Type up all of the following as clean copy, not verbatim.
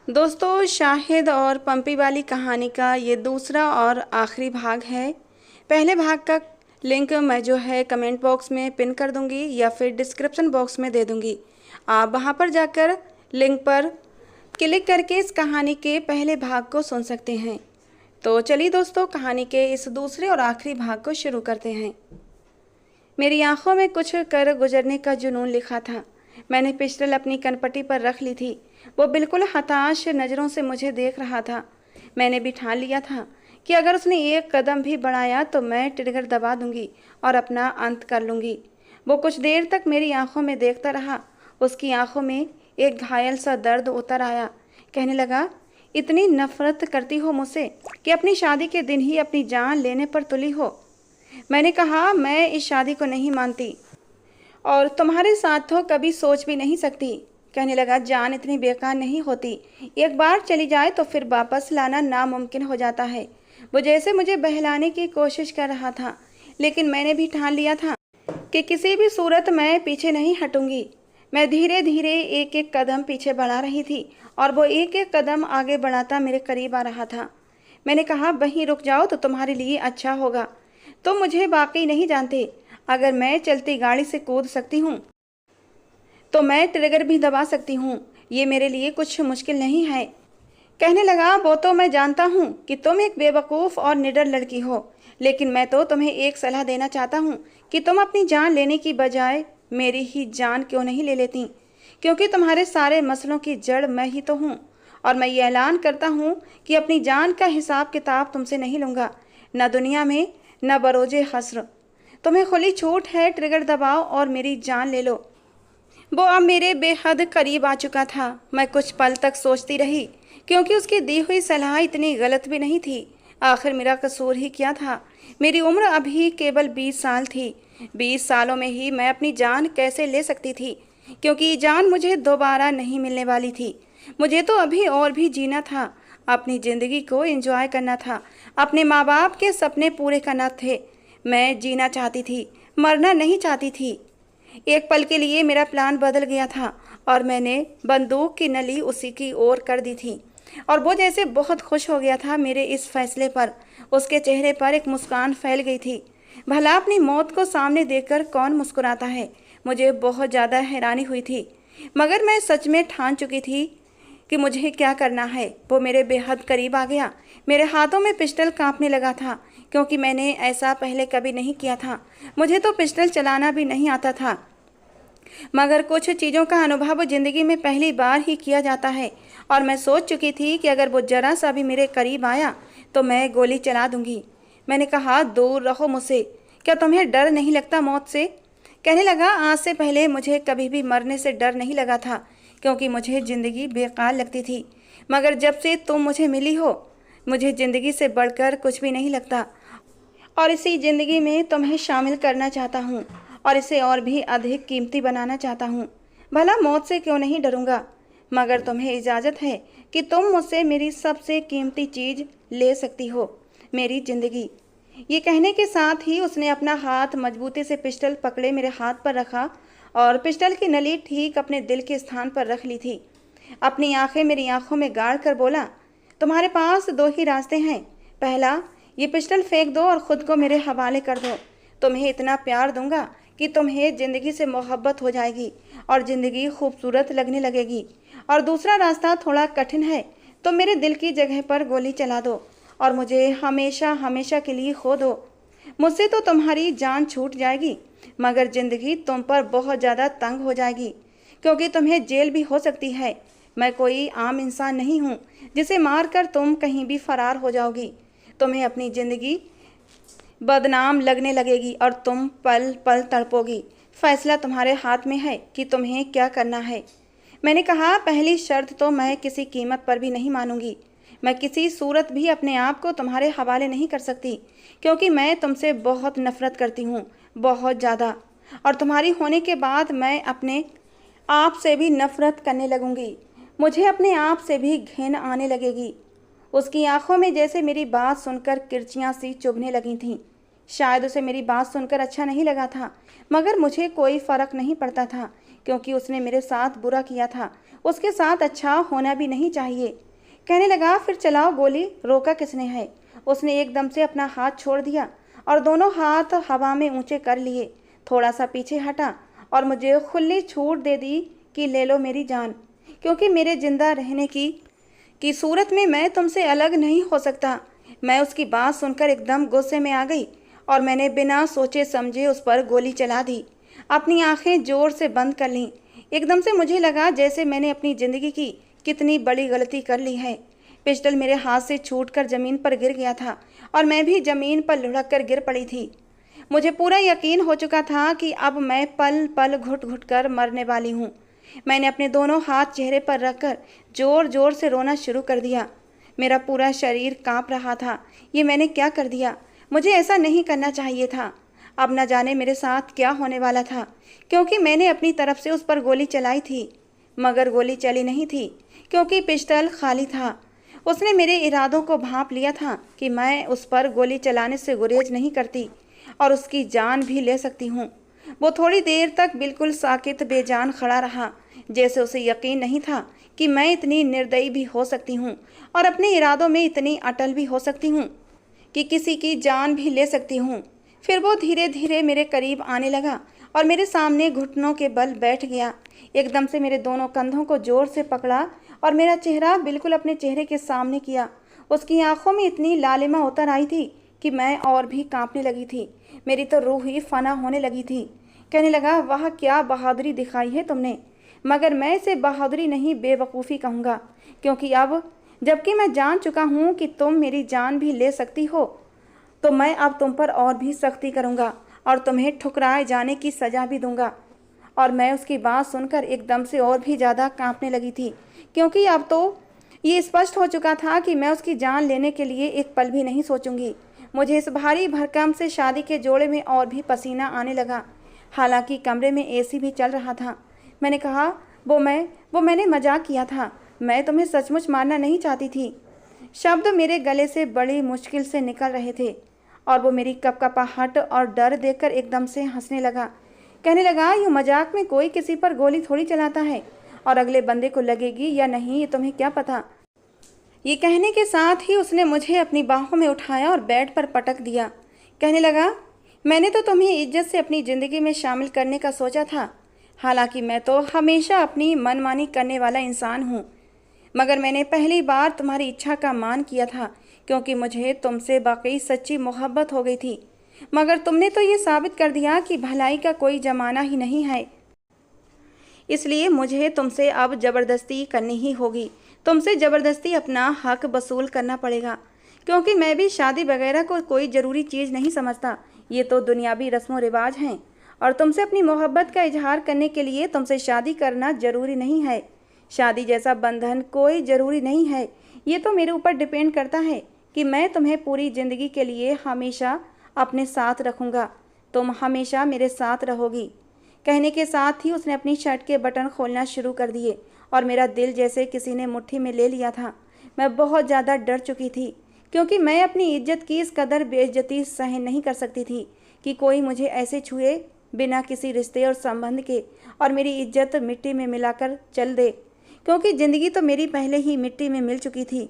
दोस्तों, शाहिद और पंपी वाली कहानी का ये दूसरा और आखिरी भाग है। पहले भाग का लिंक मैं जो है कमेंट बॉक्स में पिन कर दूंगी या फिर डिस्क्रिप्शन बॉक्स में दे दूंगी। आप वहां पर जाकर लिंक पर क्लिक करके इस कहानी के पहले भाग को सुन सकते हैं। तो चलिए दोस्तों, कहानी के इस दूसरे और आखिरी भाग को शुरू करते हैं। मेरी आंखों में कुछ कर गुजरने का जुनून लिखा था। मैंने पिस्टल अपनी कनपट्टी पर रख ली थी। वो बिल्कुल हताश नज़रों से मुझे देख रहा था। मैंने भी ठान लिया था कि अगर उसने एक कदम भी बढ़ाया तो मैं ट्रिगर दबा दूंगी और अपना अंत कर लूंगी। वो कुछ देर तक मेरी आंखों में देखता रहा। उसकी आंखों में एक घायल सा दर्द उतर आया। कहने लगा, इतनी नफरत करती हो मुझसे कि अपनी शादी के दिन ही अपनी जान लेने पर तुली हो। मैंने कहा, मैं इस शादी को नहीं मानती और तुम्हारे साथ तो कभी सोच भी नहीं सकती। कहने लगा, जान इतनी बेकार नहीं होती। एक बार चली जाए तो फिर वापस लाना नामुमकिन हो जाता है। वो जैसे मुझे बहलाने की कोशिश कर रहा था, लेकिन मैंने भी ठान लिया था कि किसी भी सूरत मैं पीछे नहीं हटूंगी। मैं धीरे धीरे एक एक कदम पीछे बढ़ा रही थी और वो एक एक कदम आगे बढ़ाता मेरे करीब आ रहा था। मैंने कहा, वहीं रुक जाओ तो तुम्हारे लिए अच्छा होगा। तुम मुझे वाकई नहीं जानते। अगर मैं चलती गाड़ी से कूद सकती हूँ तो मैं ट्रिगर भी दबा सकती हूँ। ये मेरे लिए कुछ मुश्किल नहीं है। कहने लगा, वो तो मैं जानता हूँ कि तुम एक बेवकूफ़ और निडर लड़की हो, लेकिन मैं तो तुम्हें एक सलाह देना चाहता हूँ कि तुम अपनी जान लेने की बजाय मेरी ही जान क्यों नहीं ले लेती, क्योंकि तुम्हारे सारे मसलों की जड़ मैं ही तो हूँ। और मैं ये ऐलान करता हूँ कि अपनी जान का हिसाब किताब तुमसे नहीं लूँगा, न दुनिया में न बरोजे हस्र। तुम्हें खुली छूट है, ट्रिगर दबाओ और मेरी जान ले लो। वो अब मेरे बेहद करीब आ चुका था। मैं कुछ पल तक सोचती रही, क्योंकि उसकी दी हुई सलाह इतनी गलत भी नहीं थी। आखिर मेरा कसूर ही क्या था? मेरी उम्र अभी केवल 20 साल थी। 20 सालों में ही मैं अपनी जान कैसे ले सकती थी? क्योंकि ये जान मुझे दोबारा नहीं मिलने वाली थी। मुझे तो अभी और भी जीना था, अपनी ज़िंदगी को एंजॉय करना था, अपने माँ बाप के सपने पूरे करना थे। मैं जीना चाहती थी, मरना नहीं चाहती थी। एक पल के लिए मेरा प्लान बदल गया था और मैंने बंदूक की नली उसी की ओर कर दी थी। और वो जैसे बहुत खुश हो गया था मेरे इस फैसले पर। उसके चेहरे पर एक मुस्कान फैल गई थी। भला अपनी मौत को सामने देखकर कौन मुस्कुराता है? मुझे बहुत ज़्यादा हैरानी हुई थी, मगर मैं सच में ठान चुकी थी कि मुझे क्या करना है। वो मेरे बेहद करीब आ गया। मेरे हाथों में पिस्टल कांपने लगा था, क्योंकि मैंने ऐसा पहले कभी नहीं किया था। मुझे तो पिस्टल चलाना भी नहीं आता था, मगर कुछ चीज़ों का अनुभव ज़िंदगी में पहली बार ही किया जाता है। और मैं सोच चुकी थी कि अगर वो जरा सा भी मेरे करीब आया तो मैं गोली चला दूंगी। मैंने कहा, दूर रहो मुझसे। क्या तुम्हें डर नहीं लगता मौत से? कहने लगा, आज से पहले मुझे कभी भी मरने से डर नहीं लगा था, क्योंकि मुझे ज़िंदगी बेकार लगती थी। मगर जब से तुम मुझे मिली हो, मुझे ज़िंदगी से बढ़कर कुछ भी नहीं लगता। और इसी ज़िंदगी में तुम्हें शामिल करना चाहता हूँ और इसे और भी अधिक कीमती बनाना चाहता हूँ। भला मौत से क्यों नहीं डरूंगा, मगर तुम्हें इजाज़त है कि तुम मुझसे मेरी सबसे कीमती चीज़ ले सकती हो, मेरी ज़िंदगी। ये कहने के साथ ही उसने अपना हाथ मजबूती से पिस्टल पकड़े मेरे हाथ पर रखा और पिस्टल की नली ठीक अपने दिल के स्थान पर रख ली थी। अपनी आंखें मेरी आंखों में गाड़ कर बोला, तुम्हारे पास दो ही रास्ते हैं। पहला, ये पिस्टल फेंक दो और ख़ुद को मेरे हवाले कर दो। तुम्हें इतना प्यार दूंगा कि तुम्हें ज़िंदगी से मोहब्बत हो जाएगी और ज़िंदगी खूबसूरत लगने लगेगी। और दूसरा रास्ता थोड़ा कठिन है, तो मेरे दिल की जगह पर गोली चला दो और मुझे हमेशा हमेशा के लिए खो दो। मुझसे तो तुम्हारी जान छूट जाएगी, मगर ज़िंदगी तुम पर बहुत ज़्यादा तंग हो जाएगी, क्योंकि तुम्हें जेल भी हो सकती है। मैं कोई आम इंसान नहीं हूँ जिसे मारकर तुम कहीं भी फरार हो जाओगी। तुम्हें अपनी ज़िंदगी बदनाम लगने लगेगी और तुम पल पल तड़पोगी। फैसला तुम्हारे हाथ में है कि तुम्हें क्या करना है। मैंने कहा, पहली शर्त तो मैं किसी कीमत पर भी नहीं मानूंगी। मैं किसी सूरत भी अपने आप को तुम्हारे हवाले नहीं कर सकती, क्योंकि मैं तुमसे बहुत नफरत करती हूँ, बहुत ज़्यादा। और तुम्हारी होने के बाद मैं अपने आप से भी नफरत करने लगूंगी। मुझे अपने आप से भी घिन आने लगेगी। उसकी आंखों में जैसे मेरी बात सुनकर किरचियाँ सी चुभने लगी थीं। शायद उसे मेरी बात सुनकर अच्छा नहीं लगा था, मगर मुझे कोई फ़र्क नहीं पड़ता था, क्योंकि उसने मेरे साथ बुरा किया था, उसके साथ अच्छा होना भी नहीं चाहिए। कहने लगा, फिर चलाओ गोली, रोका किसने है। उसने एकदम से अपना हाथ छोड़ दिया और दोनों हाथ हवा में ऊंचे कर लिए, थोड़ा सा पीछे हटा और मुझे खुली छूट दे दी कि ले लो मेरी जान, क्योंकि मेरे जिंदा रहने की सूरत में मैं तुमसे अलग नहीं हो सकता। मैं उसकी बात सुनकर एकदम गुस्से में आ गई और मैंने बिना सोचे समझे उस पर गोली चला दी। अपनी आंखें जोर से बंद कर लीं। एकदम से मुझे लगा जैसे मैंने अपनी ज़िंदगी की कितनी बड़ी गलती कर ली है। पिस्टल मेरे हाथ से छूटकर ज़मीन पर गिर गया था और मैं भी ज़मीन पर लुढ़क कर गिर पड़ी थी। मुझे पूरा यकीन हो चुका था कि अब मैं पल पल घुट घुट कर मरने वाली हूँ। मैंने अपने दोनों हाथ चेहरे पर रखकर जोर जोर से रोना शुरू कर दिया। मेरा पूरा शरीर कांप रहा था। ये मैंने क्या कर दिया? मुझे ऐसा नहीं करना चाहिए था। अब न जाने मेरे साथ क्या होने वाला था, क्योंकि मैंने अपनी तरफ से उस पर गोली चलाई थी, मगर गोली चली नहीं थी, क्योंकि पिस्टल खाली था। उसने मेरे इरादों को भांप लिया था कि मैं उस पर गोली चलाने से गुरेज नहीं करती और उसकी जान भी ले सकती हूँ। वो थोड़ी देर तक बिल्कुल साकित बेजान खड़ा रहा, जैसे उसे यकीन नहीं था कि मैं इतनी निर्दयी भी हो सकती हूँ और अपने इरादों में इतनी अटल भी हो सकती हूँ कि किसी की जान भी ले सकती हूँ। फिर वो धीरे धीरे मेरे करीब आने लगा और मेरे सामने घुटनों के बल बैठ गया। एकदम से मेरे दोनों कंधों को जोर से पकड़ा और मेरा चेहरा बिल्कुल अपने चेहरे के सामने किया। उसकी आंखों में इतनी लालिमा उतर आई थी कि मैं और भी कांपने लगी थी। मेरी तो रूह ही फना होने लगी थी। कहने लगा, वाह क्या बहादुरी दिखाई है तुमने। मगर मैं इसे बहादुरी नहीं बेवकूफ़ी कहूँगा, क्योंकि अब जबकि मैं जान चुका हूँ कि तुम मेरी जान भी ले सकती हो, तो मैं अब तुम पर और भी सख्ती करूँगा और तुम्हें ठुकराए जाने की सज़ा भी दूँगा। और मैं उसकी बात सुनकर एकदम से और भी ज़्यादा कांपने लगी थी, क्योंकि अब तो ये स्पष्ट हो चुका था कि मैं उसकी जान लेने के लिए एक पल भी नहीं सोचूंगी। मुझे इस भारी भरकम से शादी के जोड़े में और भी पसीना आने लगा। हालांकि कमरे में एसी भी चल रहा था। मैंने कहा, वो मैंने मजाक किया था, मैं तुम्हें सचमुच मारना नहीं चाहती थी। शब्द मेरे गले से बड़ी मुश्किल से निकल रहे थे और वो मेरी कपकपाहट और डर देखकर एकदम से हंसने लगा। कहने लगा, यूँ मजाक में कोई किसी पर गोली थोड़ी चलाता है, और अगले बंदे को लगेगी या नहीं ये तुम्हें क्या पता। ये कहने के साथ ही उसने मुझे अपनी बाहों में उठाया और बेड पर पटक दिया। कहने लगा, मैंने तो तुम्हें इज्जत से अपनी ज़िंदगी में शामिल करने का सोचा था। हालांकि मैं तो हमेशा अपनी मनमानी करने वाला इंसान हूँ, मगर मैंने पहली बार तुम्हारी इच्छा का मान किया था, क्योंकि मुझे तुमसे वाकई सच्ची मोहब्बत हो गई थी। मगर तुमने तो ये साबित कर दिया कि भलाई का कोई ज़माना ही नहीं है। इसलिए मुझे तुमसे अब ज़बरदस्ती करनी ही होगी। तुमसे ज़बरदस्ती अपना हक वसूल करना पड़ेगा, क्योंकि मैं भी शादी वगैरह को कोई ज़रूरी चीज़ नहीं समझता। ये तो दुनियावी रस्म व रिवाज हैं, और तुमसे अपनी मोहब्बत का इजहार करने के लिए तुमसे शादी करना ज़रूरी नहीं है। शादी जैसा बंधन कोई ज़रूरी नहीं है। ये तो मेरे ऊपर डिपेंड करता है कि मैं तुम्हें पूरी ज़िंदगी के लिए हमेशा अपने साथ रखूँगा। तुम हमेशा मेरे साथ रहोगी। कहने के साथ ही उसने अपनी शर्ट के बटन खोलना शुरू कर दिए और मेरा दिल जैसे किसी ने मुट्ठी में ले लिया था। मैं बहुत ज़्यादा डर चुकी थी, क्योंकि मैं अपनी इज्जत की इस कदर बेइज्जती सहन नहीं कर सकती थी कि कोई मुझे ऐसे छुए बिना किसी रिश्ते और संबंध के और मेरी इज्जत मिट्टी में मिलाकर चल दे, क्योंकि ज़िंदगी तो मेरी पहले ही मिट्टी में मिल चुकी थी।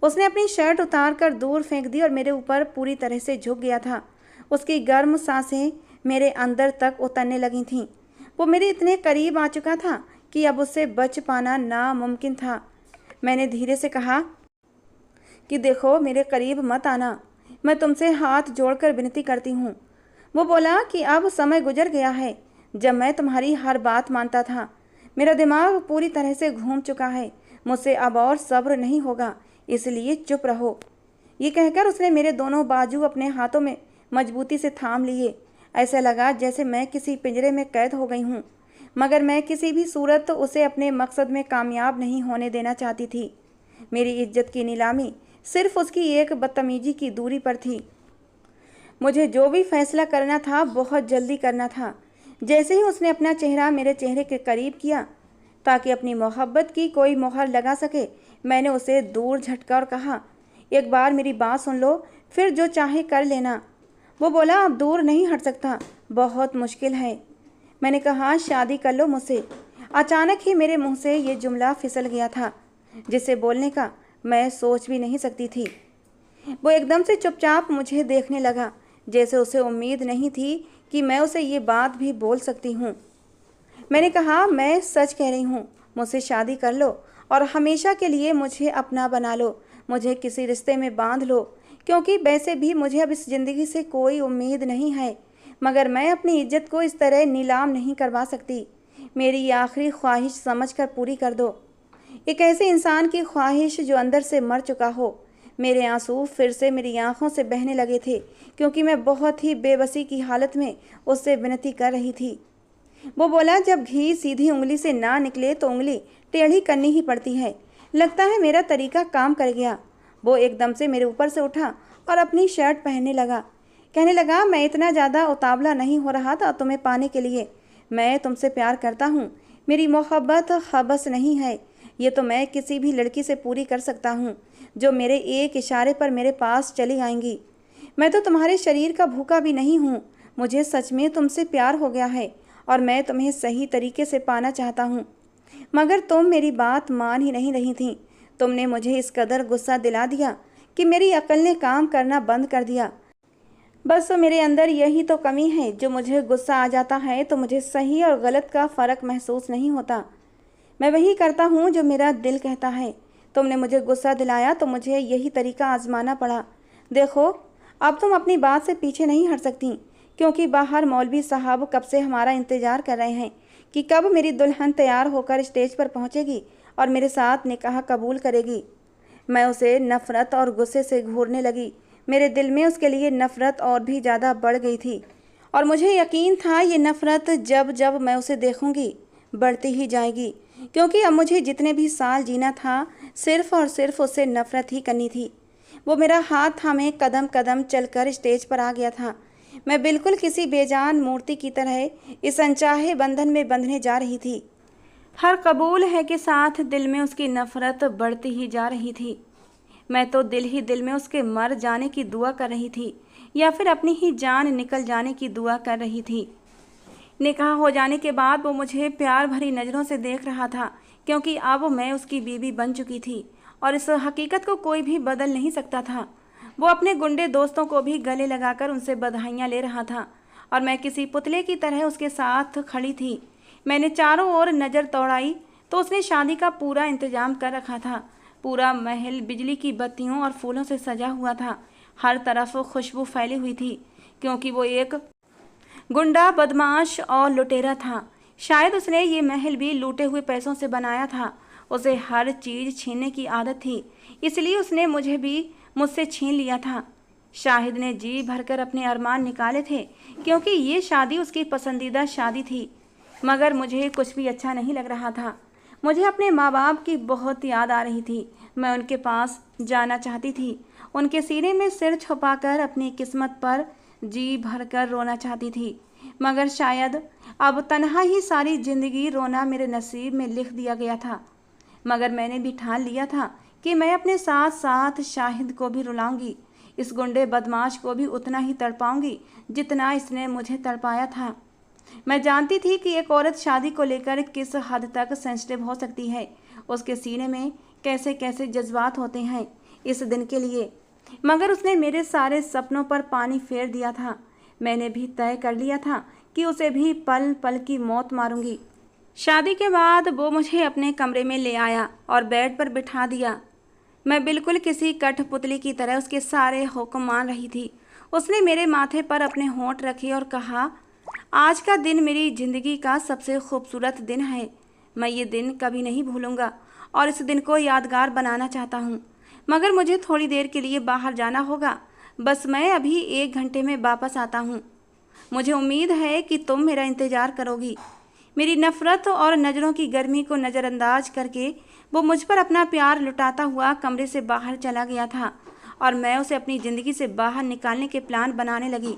उसने अपनी शर्ट उतार कर दूर फेंक दी और मेरे ऊपर पूरी तरह से झुक गया था। उसकी गर्म सांसें मेरे अंदर तक उतरने लगी थीं। वो मेरे इतने करीब आ चुका था कि अब उससे बच पाना नामुमकिन था। मैंने धीरे से कहा कि देखो, मेरे करीब मत आना, मैं तुमसे हाथ जोड़कर विनती करती हूँ। वो बोला कि अब समय गुजर गया है जब मैं तुम्हारी हर बात मानता था। मेरा दिमाग पूरी तरह से घूम चुका है, मुझसे अब और सब्र नहीं होगा, इसलिए चुप रहो। ये कहकर उसने मेरे दोनों बाजू अपने हाथों में मजबूती से थाम लिए। ऐसा लगा जैसे मैं किसी पिंजरे में कैद हो गई हूँ, मगर मैं किसी भी सूरत उसे अपने मकसद में कामयाब नहीं होने देना चाहती थी। मेरी इज्जत की नीलामी सिर्फ उसकी एक बदतमीजी की दूरी पर थी। मुझे जो भी फैसला करना था बहुत जल्दी करना था। जैसे ही उसने अपना चेहरा मेरे चेहरे के करीब किया ताकि अपनी मोहब्बत की कोई मोहर लगा सके, मैंने उसे दूर झटका और कहा, एक बार मेरी बात सुन लो, फिर जो चाहे कर लेना। वो बोला, अब दूर नहीं हट सकता, बहुत मुश्किल है। मैंने कहा, शादी कर लो मुझसे। अचानक ही मेरे मुंह से ये जुमला फिसल गया था जिसे बोलने का मैं सोच भी नहीं सकती थी। वो एकदम से चुपचाप मुझे देखने लगा, जैसे उसे उम्मीद नहीं थी कि मैं उसे ये बात भी बोल सकती हूँ। मैंने कहा, मैं सच कह रही हूँ, मुझसे शादी कर लो और हमेशा के लिए मुझे अपना बना लो, मुझे किसी रिश्ते में बांध लो, क्योंकि वैसे भी मुझे अब इस ज़िंदगी से कोई उम्मीद नहीं है, मगर मैं अपनी इज्जत को इस तरह नीलाम नहीं करवा सकती। मेरी ये आखिरी ख्वाहिश समझकर पूरी कर दो। एक ऐसे इंसान की ख्वाहिश जो अंदर से मर चुका हो। मेरे आंसू फिर से मेरी आंखों से बहने लगे थे, क्योंकि मैं बहुत ही बेबसी की हालत में उससे विनती कर रही थी। वो बोला, जब घी सीधी उंगली से ना निकले तो उंगली टेढ़ी करनी ही पड़ती है। लगता है मेरा तरीका काम कर गया। वो एकदम से मेरे ऊपर से उठा और अपनी शर्ट पहनने लगा। कहने लगा, मैं इतना ज़्यादा उतावला नहीं हो रहा था तुम्हें पाने के लिए। मैं तुमसे प्यार करता हूँ। मेरी मोहब्बत हबस नहीं है, ये तो मैं किसी भी लड़की से पूरी कर सकता हूँ जो मेरे एक इशारे पर मेरे पास चली आएंगी। मैं तो तुम्हारे शरीर का भूखा भी नहीं हूँ। मुझे सच में तुमसे प्यार हो गया है और मैं तुम्हें सही तरीके से पाना चाहता हूँ, मगर तुम मेरी बात मान ही नहीं रही थी। तुमने मुझे इस कदर गुस्सा दिला दिया कि मेरी अकल ने काम करना बंद कर दिया। बस मेरे अंदर यही तो कमी है, जो मुझे गुस्सा आ जाता है तो मुझे सही और गलत का फ़र्क महसूस नहीं होता। मैं वही करता हूँ जो मेरा दिल कहता है। तुमने मुझे गुस्सा दिलाया तो मुझे यही तरीका आजमाना पड़ा। देखो, अब तुम अपनी बात से पीछे नहीं हट सकती, क्योंकि बाहर मौलवी साहब कब से हमारा इंतज़ार कर रहे हैं कि कब मेरी दुल्हन तैयार होकर स्टेज पर पहुँचेगी और मेरे साथ निकाह कबूल करेगी। मैं उसे नफ़रत और गुस्से से घूरने लगी। मेरे दिल में उसके लिए नफ़रत और भी ज़्यादा बढ़ गई थी और मुझे यकीन था ये नफ़रत जब जब मैं उसे देखूंगी बढ़ती ही जाएगी, क्योंकि अब मुझे जितने भी साल जीना था सिर्फ़ और सिर्फ उससे नफ़रत ही करनी थी। वो मेरा हाथ थामे कदम कदम चलकर स्टेज पर आ गया था। मैं बिल्कुल किसी बेजान मूर्ति की तरह इस अनचाहे बंधन में बंधने जा रही थी। हर कबूल है के साथ दिल में उसकी नफ़रत बढ़ती ही जा रही थी। मैं तो दिल ही दिल में उसके मर जाने की दुआ कर रही थी, या फिर अपनी ही जान निकल जाने की दुआ कर रही थी। निकाह हो जाने के बाद वो मुझे प्यार भरी नज़रों से देख रहा था, क्योंकि अब मैं उसकी बीवी बन चुकी थी और इस हकीकत को कोई भी बदल नहीं सकता था। वो अपने गुंडे दोस्तों को भी गले लगाकर उनसे बधाइयाँ ले रहा था और मैं किसी पुतले की तरह उसके साथ खड़ी थी। मैंने चारों ओर नज़र दौड़ाई तो उसने शादी का पूरा इंतजाम कर रखा था। पूरा महल बिजली की बत्तियों और फूलों से सजा हुआ था। हर तरफ खुशबू फैली हुई थी, क्योंकि वो एक गुंडा, बदमाश और लुटेरा था। शायद उसने ये महल भी लूटे हुए पैसों से बनाया था। उसे हर चीज़ छीनने की आदत थी, इसलिए उसने मुझे भी मुझसे छीन लिया था। शाहिद ने जी भरकर अपने अरमान निकाले थे, क्योंकि ये शादी उसकी पसंदीदा शादी थी, मगर मुझे कुछ भी अच्छा नहीं लग रहा था। मुझे अपने माँ बाप की बहुत याद आ रही थी। मैं उनके पास जाना चाहती थी, उनके सीने में सिर छुपाकर अपनी किस्मत पर जी भरकर रोना चाहती थी, मगर शायद अब तन्हा ही सारी ज़िंदगी रोना मेरे नसीब में लिख दिया गया था। मगर मैंने भी ठान लिया था कि मैं अपने साथ साथ शाहिद को भी रुलाऊंगी, इस गुंडे बदमाश को भी उतना ही तड़पाऊंगी जितना इसने मुझे तड़पाया था। मैं जानती थी कि एक औरत शादी को लेकर किस हद तक सेंसिटिव हो सकती है, उसके सीने में कैसे कैसे जज्बात होते हैं इस दिन के लिए। मगर उसने मेरे सारे सपनों पर पानी फेर दिया था। मैंने भी तय कर लिया था कि उसे भी पल पल की मौत मारूंगी। शादी के बाद वो मुझे अपने कमरे में ले आया और बेड पर बिठा दिया। मैं बिल्कुल किसी कठपुतली की तरह उसके सारे हुक्म मान रही थी। उसने मेरे माथे पर अपने होंठ रखे और कहा, आज का दिन मेरी ज़िंदगी का सबसे खूबसूरत दिन है। मैं ये दिन कभी नहीं भूलूंगा और इस दिन को यादगार बनाना चाहता हूँ। मगर मुझे थोड़ी देर के लिए बाहर जाना होगा। बस मैं अभी 1 घंटे में वापस आता हूँ। मुझे उम्मीद है कि तुम मेरा इंतज़ार करोगी। मेरी नफ़रत और नज़रों की गर्मी को नज़रअंदाज करके वो मुझ पर अपना प्यार लुटाता हुआ कमरे से बाहर चला गया था और मैं उसे अपनी ज़िंदगी से बाहर निकालने के प्लान बनाने लगी।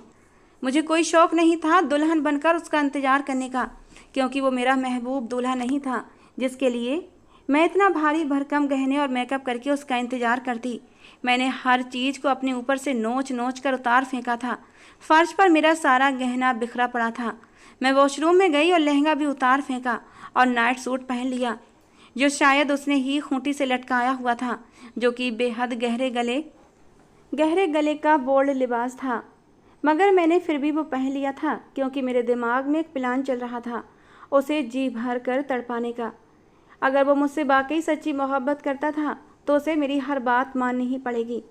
मुझे कोई शौक़ नहीं था दुल्हन बनकर उसका इंतज़ार करने का, क्योंकि वो मेरा महबूब दूल्हा नहीं था जिसके लिए मैं इतना भारी भरकम गहने और मेकअप करके उसका इंतज़ार करती। मैंने हर चीज़ को अपने ऊपर से नोच नोच कर उतार फेंका था। फर्श पर मेरा सारा गहना बिखरा पड़ा था। मैं वॉशरूम में गई और लहंगा भी उतार फेंका और नाइट सूट पहन लिया, जो शायद उसने ही खूंटी से लटकाया हुआ था, जो कि बेहद गहरे गले का बोल्ड लिबास था। मगर मैंने फिर भी वो पहन लिया था, क्योंकि मेरे दिमाग में एक प्लान चल रहा था उसे जी भर कर तड़पाने का। अगर वो मुझसे वाकई सच्ची मोहब्बत करता था तो उसे मेरी हर बात माननी ही पड़ेगी।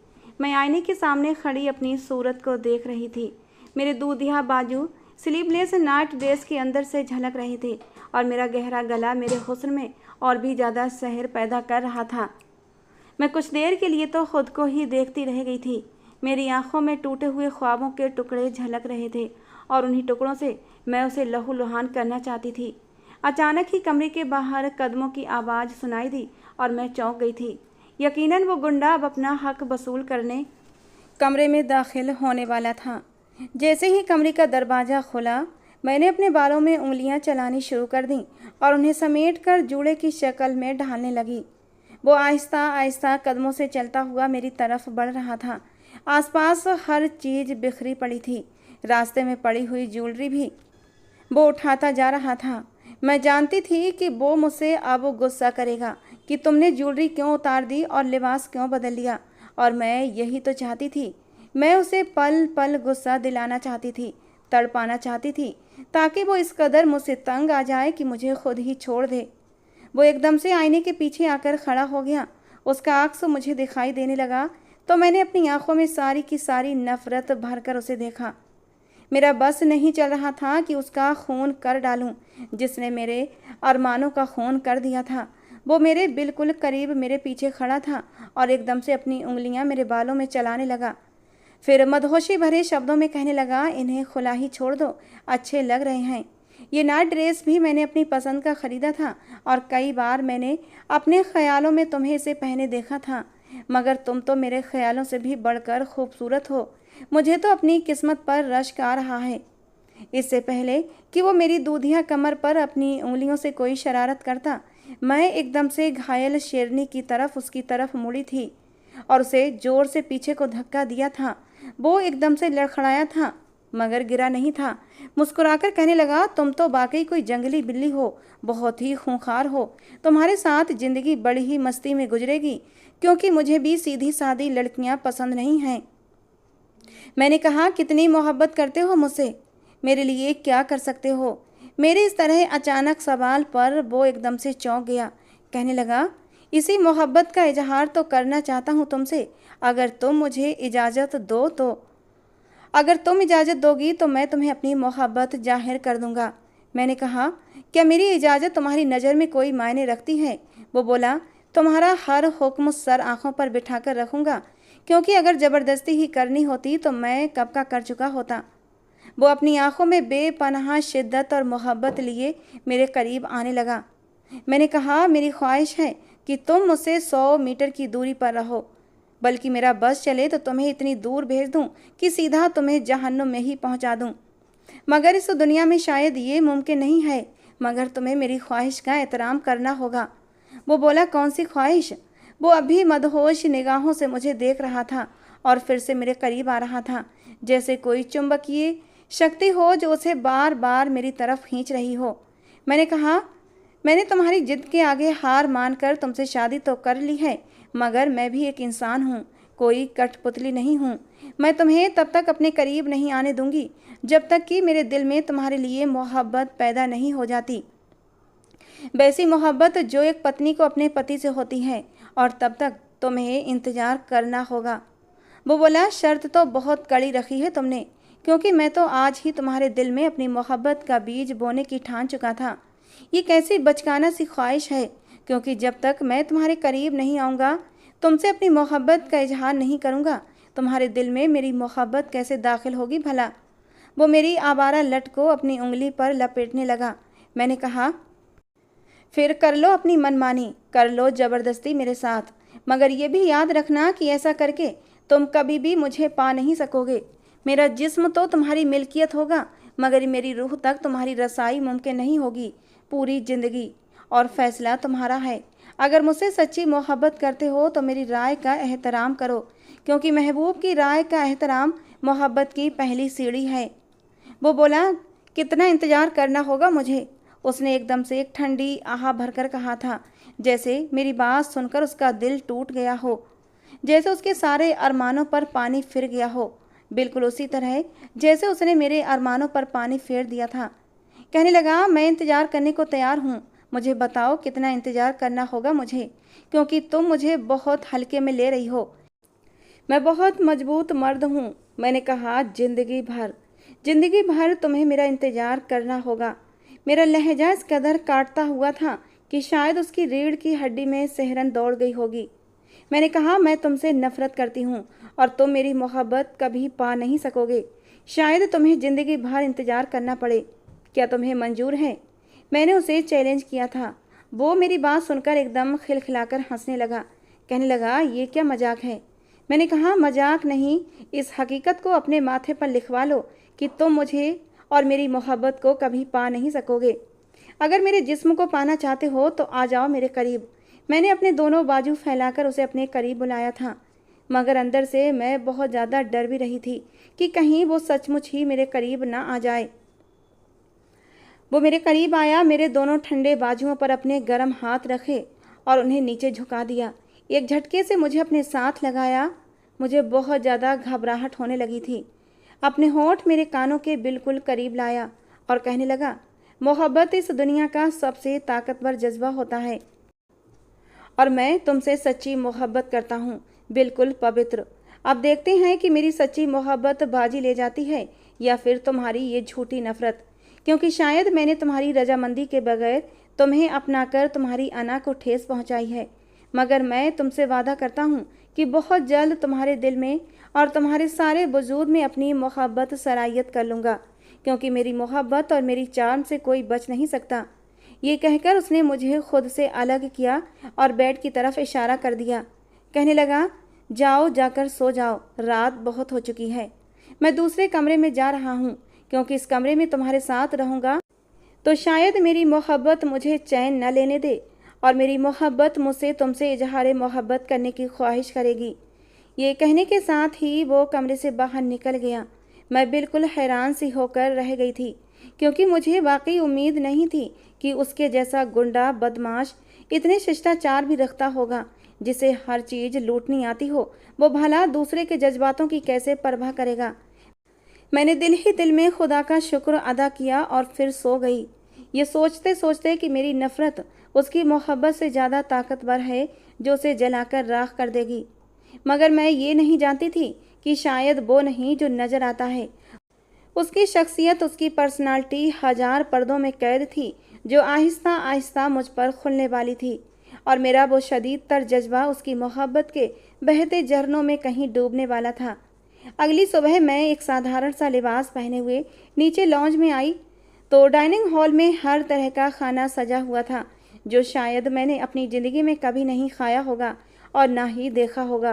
मैं आईने के सामने खड़ी अपनी सूरत को देख रही थी। मेरे दूधिया बाजू स्लीवलेस नाइट ड्रेस के अंदर से झलक रहे थे और मेरा गहरा गला मेरे हुस्न में और भी ज़्यादा सहर पैदा कर रहा था। मैं कुछ देर के लिए तो खुद को ही देखती रह गई थी। मेरी आंखों में टूटे हुए ख्वाबों के टुकड़े झलक रहे थे और उन्हीं टुकड़ों से मैं उसे लहूलुहान करना चाहती थी। अचानक ही कमरे के बाहर कदमों की आवाज़ सुनाई दी और मैं चौंक गई थी। यकीनन वो गुंडा अब अपना हक वसूल करने कमरे में दाखिल होने वाला था। जैसे ही कमरे का दरवाज़ा खुला, मैंने अपने बालों में उंगलियां चलानी शुरू कर दी और उन्हें समेट कर जूड़े की शक्ल में ढालने लगी। वो आहिस्ता आहिस्ता कदमों से चलता हुआ मेरी तरफ बढ़ रहा था। आसपास हर चीज़ बिखरी पड़ी थी, रास्ते में पड़ी हुई ज्वेलरी भी वो उठाता जा रहा था। मैं जानती थी कि वो मुझसे अब गुस्सा करेगा कि तुमने ज्वेलरी क्यों उतार दी और लिबास क्यों बदल लिया, और मैं यही तो चाहती थी। मैं उसे पल पल गुस्सा दिलाना चाहती थी, तड़पाना चाहती थी, ताकि वो इस कदर मुझसे तंग आ जाए कि मुझे खुद ही छोड़ दे। वो एकदम से आईने के पीछे आकर खड़ा हो गया। उसका अक्स मुझे दिखाई देने लगा तो मैंने अपनी आंखों में सारी की सारी नफरत भरकर उसे देखा। मेरा बस नहीं चल रहा था कि उसका खून कर डालूं, जिसने मेरे अरमानों का खून कर दिया था। वो मेरे बिल्कुल करीब मेरे पीछे खड़ा था और एकदम से अपनी उंगलियां मेरे बालों में चलाने लगा। फिर मदहोशी भरे शब्दों में कहने लगा, इन्हें खुला ही छोड़ दो, अच्छे लग रहे हैं। ये नाइट ड्रेस भी मैंने अपनी पसंद का ख़रीदा था और कई बार मैंने अपने ख़्यालों में तुम्हें इसे पहने देखा था, मगर तुम तो मेरे ख़्यालों से भी बढ़कर खूबसूरत हो। मुझे तो अपनी किस्मत पर रश्क आ रहा है। इससे पहले कि वो मेरी दूधिया कमर पर अपनी उंगलियों से कोई शरारत करता, मैं एकदम से घायल शेरनी की तरफ उसकी तरफ मुड़ी थी और उसे ज़ोर से पीछे को धक्का दिया था। वो एकदम से लड़खड़ाया था, मगर गिरा नहीं था। मुस्कुराकर कहने लगा, तुम तो वाकई कोई जंगली बिल्ली हो, बहुत ही खूंखार हो। तुम्हारे साथ ज़िंदगी बड़ी ही मस्ती में गुजरेगी, क्योंकि मुझे भी सीधी सादी लड़कियां पसंद नहीं हैं। मैंने कहा, कितनी मोहब्बत करते हो मुझसे, मेरे लिए क्या कर सकते हो? मेरे इस तरह अचानक सवाल पर वो एकदम से चौंक गया। कहने लगा, इसी मोहब्बत का इजहार तो करना चाहता हूँ तुमसे। अगर तुम मुझे इजाज़त दो तो अगर तुम इजाज़त दोगी तो मैं तुम्हें अपनी मोहब्बत जाहिर कर दूंगा। मैंने कहा, क्या मेरी इजाज़त तुम्हारी नज़र में कोई मायने रखती है? वो बोला, तुम्हारा हर हुक्म सर आँखों पर बिठा कर रखूँगा, क्योंकि अगर ज़बरदस्ती ही करनी होती तो मैं कब का कर चुका होता। वो अपनी आँखों में बेपनाह शिद्दत और मोहब्बत लिए मेरे करीब आने लगा। मैंने कहा, मेरी ख्वाहिश है कि तुम मुझसे 100 मीटर की दूरी पर रहो, बल्कि मेरा बस चले तो तुम्हें इतनी दूर भेज दूं कि सीधा तुम्हें जहन्नुम में ही पहुंचा दूं। मगर इस दुनिया में शायद ये मुमकिन नहीं है, मगर तुम्हें मेरी ख्वाहिश का एहतराम करना होगा। वो बोला, कौन सी ख्वाहिश? वो अभी मदहोश निगाहों से मुझे देख रहा था और फिर से मेरे करीब आ रहा था, जैसे कोई चुंबकीय शक्ति हो जो उसे बार बार मेरी तरफ खींच रही हो। मैंने कहा, मैंने तुम्हारी जिद के आगे हार मानकर तुमसे शादी तो कर ली है, मगर मैं भी एक इंसान हूँ, कोई कठपुतली नहीं हूँ। मैं तुम्हें तब तक अपने करीब नहीं आने दूंगी जब तक कि मेरे दिल में तुम्हारे लिए मोहब्बत पैदा नहीं हो जाती, वैसी मोहब्बत जो एक पत्नी को अपने पति से होती है, और तब तक तुम्हें इंतज़ार करना होगा। वो बोला, शर्त तो बहुत कड़ी रखी है तुमने, क्योंकि मैं तो आज ही तुम्हारे दिल में अपनी मोहब्बत का बीज बोने की ठान चुका था। ये कैसी बचकाना सी ख्वाहिश है, क्योंकि जब तक मैं तुम्हारे करीब नहीं आऊँगा, तुमसे अपनी मोहब्बत का इजहार नहीं करूँगा, तुम्हारे दिल में मेरी मोहब्बत कैसे दाखिल होगी भला? वो मेरी आवारा लट को अपनी उंगली पर लपेटने लगा। मैंने कहा, फिर कर लो अपनी मनमानी, कर लो ज़बरदस्ती मेरे साथ, मगर ये भी याद रखना कि ऐसा करके तुम कभी भी मुझे पा नहीं सकोगे। मेरा जिस्म तो तुम्हारी मिल्कियत होगा, मगर मेरी रूह तक तुम्हारी रसाई मुमकिन नहीं होगी पूरी ज़िंदगी, और फैसला तुम्हारा है। अगर मुझसे सच्ची मोहब्बत करते हो तो मेरी राय का एहतराम करो, क्योंकि महबूब की राय का एहतराम मोहब्बत की पहली सीढ़ी है। वो बोला, कितना इंतज़ार करना होगा मुझे? उसने एकदम से एक ठंडी आह भरकर कहा था, जैसे मेरी बात सुनकर उसका दिल टूट गया हो, जैसे उसके सारे अरमानों पर पानी फिर गया हो, बिल्कुल उसी तरह जैसे उसने मेरे अरमानों पर पानी फेर दिया था। कहने लगा, मैं इंतज़ार करने को तैयार हूँ, मुझे बताओ कितना इंतज़ार करना होगा मुझे, क्योंकि तुम मुझे बहुत हल्के में ले रही हो। मैं बहुत मजबूत मर्द हूँ। मैंने कहा, जिंदगी भर तुम्हें मेरा इंतज़ार करना होगा। मेरा लहजा इस कदर काटता हुआ था कि शायद उसकी रीढ़ की हड्डी में सिहरन दौड़ गई होगी। मैंने कहा, मैं तुमसे नफरत करती हूँ और तुम मेरी मोहब्बत कभी पा नहीं सकोगे। शायद तुम्हें ज़िंदगी भर इंतज़ार करना पड़े। क्या तुम्हें मंजूर है? मैंने उसे चैलेंज किया था। वो मेरी बात सुनकर एकदम खिलखिलाकर हंसने लगा। कहने लगा, ये क्या मजाक है? मैंने कहा, मजाक नहीं, इस हकीकत को अपने माथे पर लिखवा लो कि तुम मुझे और मेरी मोहब्बत को कभी पा नहीं सकोगे। अगर मेरे जिस्म को पाना चाहते हो तो आ जाओ मेरे करीब। मैंने अपने दोनों बाजू फैलाकर उसे अपने करीब बुलाया था, मगर अंदर से मैं बहुत ज़्यादा डर भी रही थी कि कहीं वो सचमुच ही मेरे करीब ना आ जाए। वो मेरे करीब आया, मेरे दोनों ठंडे बाजुओं पर अपने गर्म हाथ रखे और उन्हें नीचे झुका दिया। एक झटके से मुझे अपने साथ लगाया। मुझे बहुत ज़्यादा घबराहट होने लगी थी। अपने होंठ मेरे कानों के बिल्कुल करीब लाया और कहने लगा, मोहब्बत इस दुनिया का सबसे ताकतवर जज्बा होता है और मैं तुमसे सच्ची मोहब्बत करता हूँ, बिल्कुल पवित्र। अब देखते हैं कि मेरी सच्ची मोहब्बत बाजी ले जाती है या फिर तुम्हारी ये झूठी नफरत, क्योंकि शायद मैंने तुम्हारी रजामंदी के बगैर तुम्हें अपनाकर तुम्हारी अना को ठेस पहुँचाई है। मगर मैं तुमसे वादा करता हूँ कि बहुत जल्द तुम्हारे दिल में और तुम्हारे सारे वजूद में अपनी मोहब्बत सरायत कर लूँगा, क्योंकि मेरी मोहब्बत और मेरी चार्म से कोई बच नहीं सकता। ये कहकर उसने मुझे खुद से अलग किया और बेड की तरफ इशारा कर दिया। कहने लगा, जाओ, जाकर सो जाओ, रात बहुत हो चुकी है। मैं दूसरे कमरे में जा रहा हूँ, क्योंकि इस कमरे में तुम्हारे साथ रहूँगा तो शायद मेरी मोहब्बत मुझे चैन न लेने दे और मेरी मोहब्बत मुझसे तुमसे इजहार मोहब्बत करने की ख्वाहिश करेगी। ये कहने के साथ ही वो कमरे से बाहर निकल गया। मैं बिल्कुल हैरान सी होकर रह गई थी, क्योंकि मुझे वाकई उम्मीद नहीं थी कि उसके जैसा गुंडा बदमाश इतने शिष्टाचार भी रखता होगा, जिसे हर चीज़ लूटनी आती हो। वो भला दूसरे के जज्बातों की कैसे परवाह करेगा। मैंने दिल ही दिल में खुदा का शुक्र अदा किया और फिर सो गई, ये सोचते सोचते कि मेरी नफ़रत उसकी मोहब्बत से ज़्यादा ताकतवर है, जो उसे जलाकर राख कर देगी। मगर मैं ये नहीं जानती थी कि शायद वो नहीं जो नज़र आता है। उसकी शख्सियत, उसकी पर्सनालिटी हजार पर्दों में कैद थी, जो आहिस्ता आहिस्ता मुझ पर खुलने वाली थी, और मेरा वो शदीद तर जज्बा उसकी मोहब्बत के बहते झरनों में कहीं डूबने वाला था। अगली सुबह मैं एक साधारण सा लिबास पहने हुए नीचे लॉन्ज में आई तो डाइनिंग हॉल में हर तरह का खाना सजा हुआ था, जो शायद मैंने अपनी ज़िंदगी में कभी नहीं खाया होगा और ना ही देखा होगा,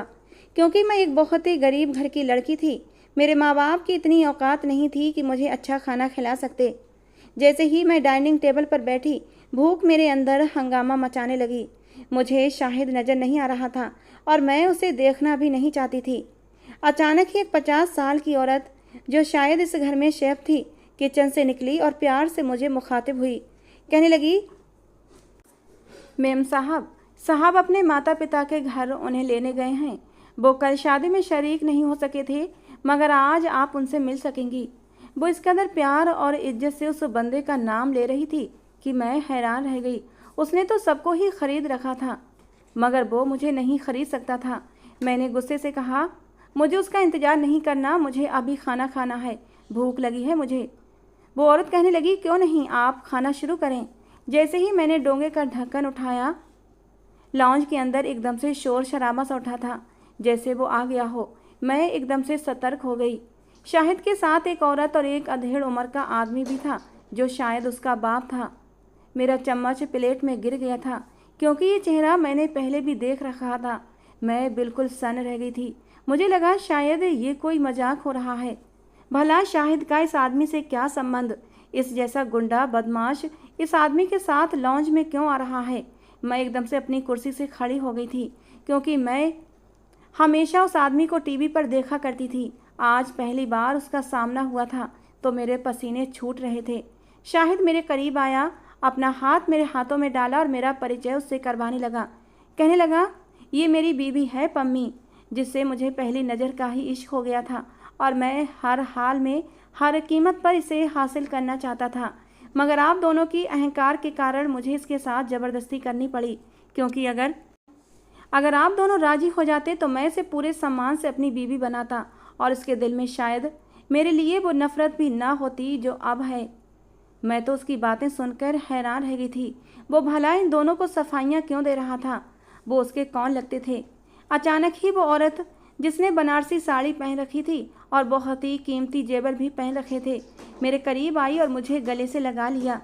क्योंकि मैं एक बहुत ही गरीब घर की लड़की थी। मेरे माँ बाप की इतनी औकात नहीं थी कि मुझे अच्छा खाना खिला सकते। जैसे ही मैं डाइनिंग टेबल पर बैठी, भूख मेरे अंदर हंगामा मचाने लगी। मुझे शाहिद नज़र नहीं आ रहा था और मैं उसे देखना भी नहीं चाहती थी। अचानक ही एक 50 साल की औरत, जो शायद इस घर में शेफ थी, किचन से निकली और प्यार से मुझे मुखातिब हुई। कहने लगी, मेम साहब अपने माता पिता के घर उन्हें लेने गए हैं। वो कल शादी में शरीक नहीं हो सके थे, मगर आज आप उनसे मिल सकेंगी। वो इस कदर प्यार और इज्जत से उस बंदे का नाम ले रही थी कि मैं हैरान रह गई। उसने तो सबको ही खरीद रखा था, मगर वो मुझे नहीं खरीद सकता था। मैंने गुस्से से कहा, मुझे उसका इंतज़ार नहीं करना, मुझे अभी खाना खाना है, भूख लगी है मुझे। वो औरत कहने लगी, क्यों नहीं, आप खाना शुरू करें। जैसे ही मैंने डोंगे का ढक्कन उठाया, लॉन्ज के अंदर एकदम से शोर शराबा सा उठा था, जैसे वो आ गया हो। मैं एकदम से सतर्क हो गई। शाहिद के साथ एक औरत और एक अधेड़ उम्र का आदमी भी था, जो शायद उसका बाप था। मेरा चम्मच प्लेट में गिर गया था, क्योंकि ये चेहरा मैंने पहले भी देख रखा था। मैं बिल्कुल सन्न रह गई थी। मुझे लगा शायद ये कोई मजाक हो रहा है। भला शाहिद का इस आदमी से क्या संबंध? इस जैसा गुंडा बदमाश इस आदमी के साथ लॉन्ज में क्यों आ रहा है? मैं एकदम से अपनी कुर्सी से खड़ी हो गई थी, क्योंकि मैं हमेशा उस आदमी को टीवी पर देखा करती थी। आज पहली बार उसका सामना हुआ था तो मेरे पसीने छूट रहे थे। शाहिद मेरे करीब आया, अपना हाथ मेरे हाथों में डाला और मेरा परिचय उससे करवाने लगा। कहने लगा, ये मेरी बीवी है पम्मी, जिससे मुझे पहली नज़र का ही इश्क हो गया था और मैं हर हाल में हर कीमत पर इसे हासिल करना चाहता था। मगर आप दोनों की अहंकार के कारण मुझे इसके साथ ज़बरदस्ती करनी पड़ी, क्योंकि अगर आप दोनों राजी हो जाते तो मैं इसे पूरे सम्मान से अपनी बीवी बनाता और इसके दिल में शायद मेरे लिए वो नफ़रत भी ना होती जो अब है। मैं तो उसकी बातें सुनकर हैरान रह गई थी। वो भला इन दोनों को सफाइयाँ क्यों दे रहा था? वो उसके कौन लगते थे? अचानक ही वो औरत जिसने बनारसी साड़ी पहन रखी थी और बहुत ही कीमती जेवर भी पहन रखे थे, मेरे करीब आई और मुझे गले से लगा लिया,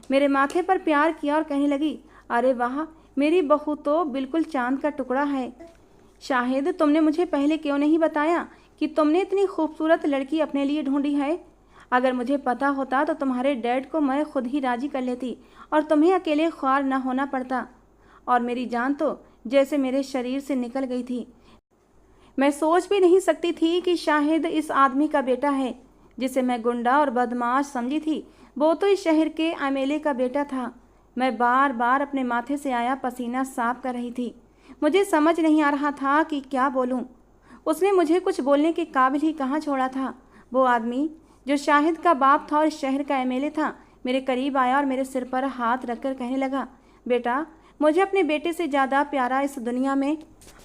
मेरे माथे पर प्यार किया और कहने लगी, अरे वाह, मेरी बहू तो बिल्कुल चांद का टुकड़ा है। शाहिद, तुमने मुझे पहले क्यों नहीं बताया कि तुमने इतनी खूबसूरत लड़की अपने लिए ढूंढी है? अगर मुझे पता होता तो तुम्हारे डैड को मैं खुद ही राजी कर लेती और तुम्हें अकेले ख्वार न होना पड़ता। और मेरी जान तो जैसे मेरे शरीर से निकल गई थी। मैं सोच भी नहीं सकती थी कि शाहिद इस आदमी का बेटा है जिसे मैं गुंडा और बदमाश समझी थी। वो तो इस शहर के एमएलए का बेटा था। मैं बार बार अपने माथे से आया पसीना साफ कर रही थी। मुझे समझ नहीं आ रहा था कि क्या बोलूं। उसने मुझे कुछ बोलने के काबिल ही कहाँ छोड़ा था। वो आदमी जो शाहिद का बाप था और इस शहर का एमएलए था, मेरे करीब आया और मेरे सिर पर हाथ रखकर कहने लगा, बेटा, मुझे अपने बेटे से ज़्यादा प्यारा इस दुनिया में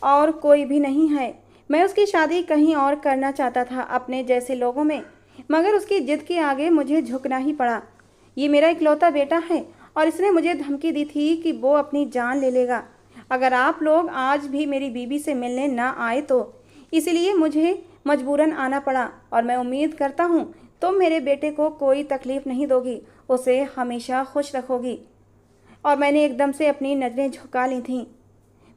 और कोई भी नहीं है। मैं उसकी शादी कहीं और करना चाहता था, अपने जैसे लोगों में, मगर उसकी जिद के आगे मुझे झुकना ही पड़ा। ये मेरा इकलौता बेटा है और इसने मुझे धमकी दी थी कि वो अपनी जान ले लेगा अगर आप लोग आज भी मेरी बीवी से मिलने ना आए तो। इसलिए मुझे मजबूरन आना पड़ा और मैं उम्मीद करता हूँ तुम मेरे बेटे को कोई तकलीफ़ नहीं दोगी, उसे हमेशा खुश रखोगी। और मैंने एकदम से अपनी नज़रें झुका ली थीं।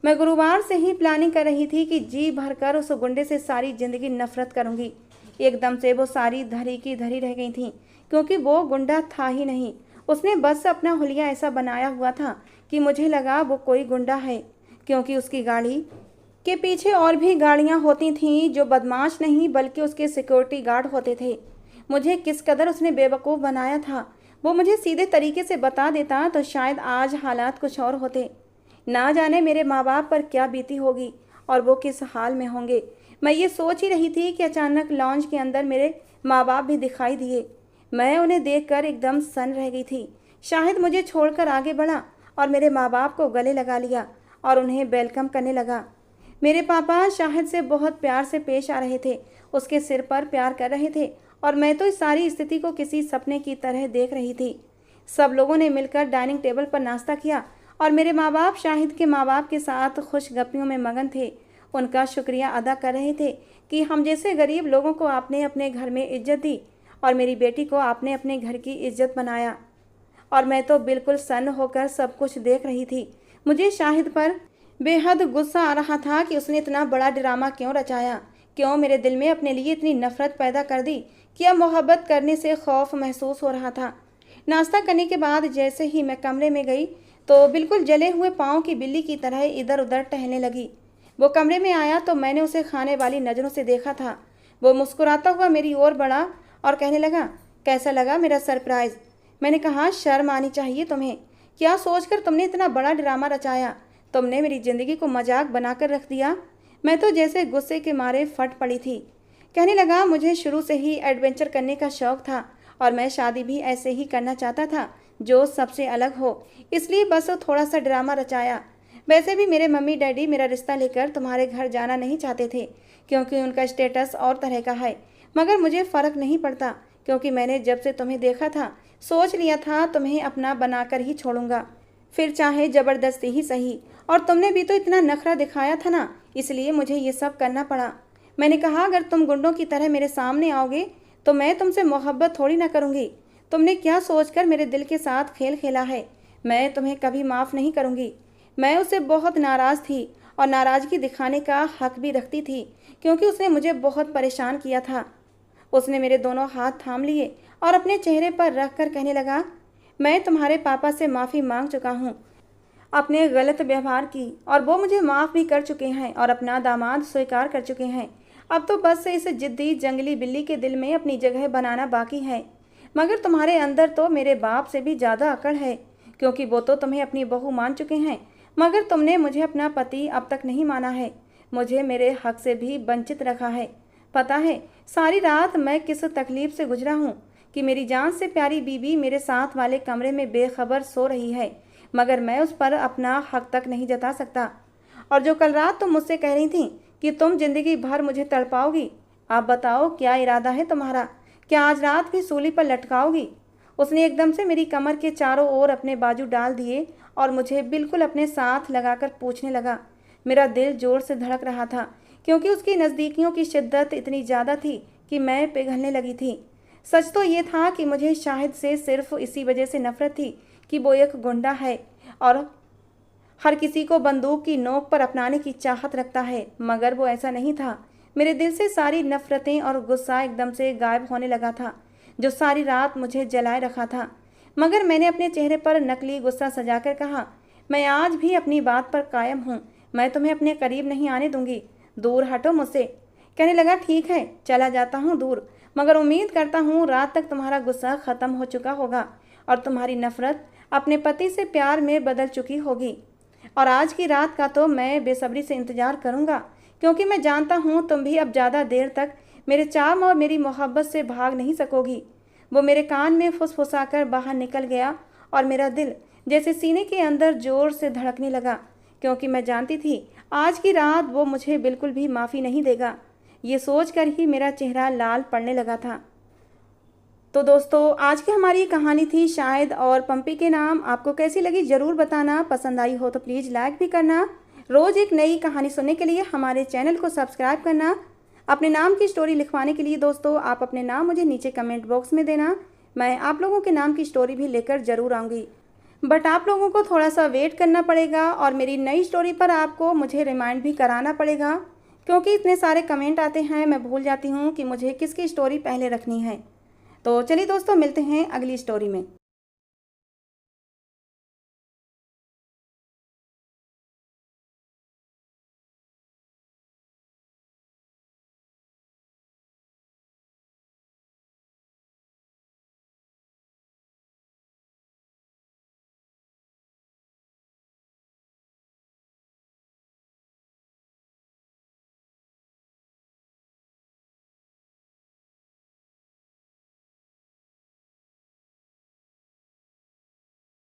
मैं गुरुवार से ही प्लानिंग कर रही थी कि जी भरकर उस गुंडे से सारी ज़िंदगी नफरत करूंगी। एकदम से वो सारी धरी की धरी रह गई थी, क्योंकि वो गुंडा था ही नहीं। उसने बस अपना हुलिया ऐसा बनाया हुआ था कि मुझे लगा वो कोई गुंडा है, क्योंकि उसकी गाड़ी के पीछे और भी गाड़ियाँ होती थीं जो बदमाश नहीं बल्कि उसके सिक्योरिटी गार्ड होते थे। मुझे किस कदर उसने बेवकूफ़ बनाया था। वो मुझे सीधे तरीके से बता देता तो शायद आज हालात कुछ और होते। ना जाने मेरे माँ बाप पर क्या बीती होगी और वो किस हाल में होंगे। मैं ये सोच ही रही थी कि अचानक लॉन्च के अंदर मेरे माँ बाप भी दिखाई दिए। मैं उन्हें देखकर एकदम सन्न रह गई थी। शाहिद मुझे छोड़कर आगे बढ़ा और मेरे माँ बाप को गले लगा लिया और उन्हें वेलकम करने लगा। मेरे पापा शाहिद से बहुत प्यार से पेश आ रहे थे, उसके सिर पर प्यार कर रहे थे और मैं तो इस सारी स्थिति को किसी सपने की तरह देख रही थी। सब लोगों ने मिलकर डाइनिंग टेबल पर नाश्ता किया और मेरे माँ बाप शाहिद के माँ बाप के साथ खुश गप्पियों में मगन थे। उनका शुक्रिया अदा कर रहे थे कि हम जैसे गरीब लोगों को आपने अपने घर में इज्जत दी और मेरी बेटी को आपने अपने घर की इज्जत बनाया। और मैं तो बिल्कुल सन्न होकर सब कुछ देख रही थी। मुझे शाहिद पर बेहद गुस्सा आ रहा था कि उसने इतना बड़ा ड्रामा क्यों रचाया, क्यों मेरे दिल में अपने लिए इतनी नफरत पैदा कर दी। क्या मोहब्बत करने से खौफ महसूस हो रहा था। नाश्ता करने के बाद जैसे ही मैं कमरे में गई तो बिल्कुल जले हुए पाँव की बिल्ली की तरह इधर उधर टहलने लगी। वो कमरे में आया तो मैंने उसे खाने वाली नज़रों से देखा था। वो मुस्कुराता हुआ मेरी ओर बढ़ा और कहने लगा, कैसा लगा मेरा सरप्राइज़? मैंने कहा, शर्म आनी चाहिए तुम्हें। क्या सोचकर तुमने इतना बड़ा ड्रामा रचाया? तुमने मेरी ज़िंदगी को मजाक बनाकर रख दिया। मैं तो जैसे गुस्से के मारे फट पड़ी थी। कहने लगा, मुझे शुरू से ही एडवेंचर करने का शौक़ था और मैं शादी भी ऐसे ही करना चाहता था जो सबसे अलग हो, इसलिए बस थोड़ा सा ड्रामा रचाया। वैसे भी मेरे मम्मी डैडी मेरा रिश्ता लेकर तुम्हारे घर जाना नहीं चाहते थे, क्योंकि उनका स्टेटस और तरह का है। मगर मुझे फ़र्क नहीं पड़ता, क्योंकि मैंने जब से तुम्हें देखा था सोच लिया था तुम्हें अपना बनाकर ही छोड़ूंगा, फिर चाहे ज़बरदस्ती ही सही। और तुमने भी तो इतना नखरा दिखाया था ना, इसलिए मुझे ये सब करना पड़ा। मैंने कहा, अगर तुम गुंडों की तरह मेरे सामने आओगे तो मैं तुमसे मोहब्बत थोड़ी ना करूँगी। तुमने क्या सोचकर मेरे दिल के साथ खेल खेला है, मैं तुम्हें कभी माफ़ नहीं करूँगी। मैं उससे बहुत नाराज़ थी और नाराज़गी दिखाने का हक भी रखती थी, क्योंकि उसने मुझे बहुत परेशान किया था। उसने मेरे दोनों हाथ थाम लिए और अपने चेहरे पर रख कर कहने लगा, मैं तुम्हारे पापा से माफ़ी मांग चुका हूँ। अपने गलत व्यवहार की, और वो मुझे माफ़ भी कर चुके हैं और अपना दामाद स्वीकार कर चुके हैं। अब तो बस इस जिद्दी जंगली बिल्ली के दिल में अपनी जगह बनाना बाकी है। मगर तुम्हारे अंदर तो मेरे बाप से भी ज़्यादा अकड़ है, क्योंकि वो तो तुम्हें अपनी बहू मान चुके हैं, मगर तुमने मुझे अपना पति अब तक नहीं माना है। मुझे मेरे हक से भी वंचित रखा है। पता है सारी रात मैं किस तकलीफ से गुजरा हूँ कि मेरी जान से प्यारी बीवी मेरे साथ वाले कमरे में बेखबर सो रही है, मगर मैं उस पर अपना हक तक नहीं जता सकता। और जो कल रात तुम मुझसे कह रही थी कि तुम जिंदगी भर मुझे तड़पाओगी, आप बताओ क्या इरादा है तुम्हारा? क्या आज रात भी सूली पर लटकाओगी? उसने एकदम से मेरी कमर के चारों ओर अपने बाजू डाल दिए और मुझे बिल्कुल अपने साथ लगाकर पूछने लगा। मेरा दिल जोर से धड़क रहा था, क्योंकि उसकी नज़दीकियों की शिद्दत इतनी ज़्यादा थी कि मैं पिघलने लगी थी। सच तो ये था कि मुझे शाहिद से सिर्फ इसी वजह से नफरत थी कि वो एक गुंडा है और हर किसी को बंदूक की नोक पर अपनाने की चाहत रखता है, मगर वो ऐसा नहीं था। मेरे दिल से सारी नफरतें और गुस्सा एकदम से गायब होने लगा था, जो सारी रात मुझे जलाए रखा था। मगर मैंने अपने चेहरे पर नकली गुस्सा सजाकर कहा, मैं आज भी अपनी बात पर कायम हूँ। मैं तुम्हें अपने करीब नहीं आने दूंगी। दूर हटो मुझसे। कहने लगा, ठीक है, चला जाता हूँ दूर, मगर उम्मीद करता हूँ रात तक तुम्हारा गुस्सा ख़त्म हो चुका होगा और तुम्हारी नफरत अपने पति से प्यार में बदल चुकी होगी। और आज की रात का तो मैं बेसब्री से इंतज़ार करूँगा, क्योंकि मैं जानता हूँ तुम भी अब ज़्यादा देर तक मेरे चार्म और मेरी मोहब्बत से भाग नहीं सकोगी। वो मेरे कान में फुसफुसाकर बाहर निकल गया और मेरा दिल जैसे सीने के अंदर ज़ोर से धड़कने लगा, क्योंकि मैं जानती थी आज की रात वो मुझे बिल्कुल भी माफ़ी नहीं देगा। ये सोचकर ही मेरा चेहरा लाल पड़ने लगा था। तो दोस्तों, आज की हमारी कहानी थी शाहिद और पंपी के नाम। आपको कैसी लगी ज़रूर बताना। पसंद आई हो तो प्लीज़ लाइक भी करना। रोज़ एक नई कहानी सुनने के लिए हमारे चैनल को सब्सक्राइब करना। अपने नाम की स्टोरी लिखवाने के लिए दोस्तों आप अपने नाम मुझे नीचे कमेंट बॉक्स में देना। मैं आप लोगों के नाम की स्टोरी भी लेकर ज़रूर आऊँगी, बट आप लोगों को थोड़ा सा वेट करना पड़ेगा और मेरी नई स्टोरी पर आपको मुझे रिमाइंड भी कराना पड़ेगा, क्योंकि इतने सारे कमेंट आते हैं, मैं भूल जाती हूँ कि मुझे किसकी स्टोरी पहले रखनी है। तो चलिए दोस्तों, मिलते हैं अगली स्टोरी में।